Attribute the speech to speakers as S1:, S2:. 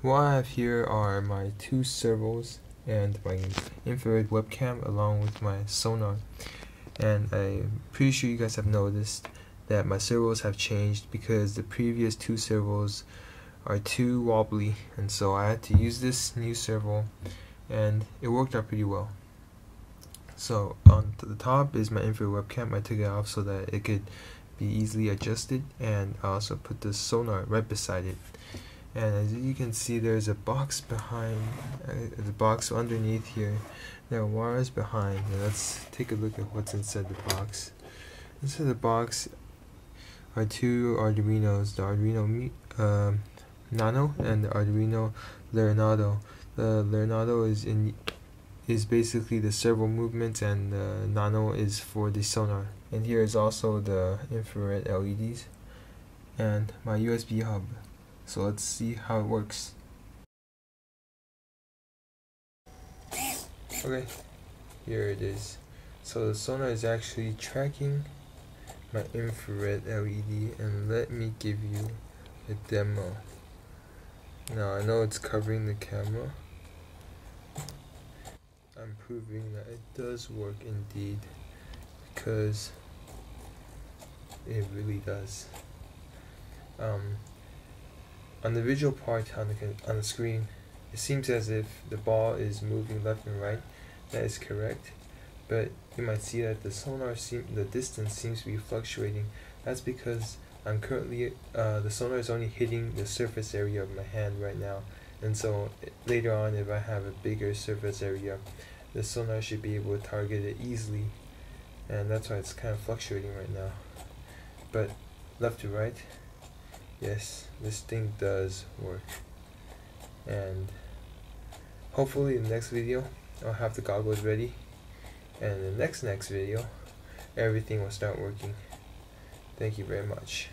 S1: What I have here are my two servos and my infrared webcam along with my sonar, and I'm pretty sure you guys have noticed that my servos have changed because the previous two servos are too wobbly, and so I had to use this new servo and it worked out pretty well. So on the top is my infrared webcam. I took it off so that it could be easily adjusted, and I also put the sonar right beside it. And as you can see, there's a box behind, the box underneath here. There are wires behind. Now let's take a look at what's inside the box. Inside the box are two Arduinos, the Arduino Nano and the Arduino Leonardo. The Leonardo is basically the servo movements, and the Nano is for the sonar. And here is also the infrared LEDs and my USB hub. So let's see how it works. Okay, here it is. So the sonar is actually tracking my infrared LED, and let me give you a demo. Now I know it's covering the camera. I'm proving that it does work indeed, because it really does. On the visual part on the screen, it seems as if the ball is moving left and right. That is correct, but you might see that the distance seems to be fluctuating. That's because I'm currently the sonar is only hitting the surface area of my hand right now, and so later on, if I have a bigger surface area, the sonar should be able to target it easily, and that's why it's kind of fluctuating right now. But left to right, yes, this thing does work. And hopefully in the next video I'll have the goggles ready, and in the next video everything will start working. Thank you very much.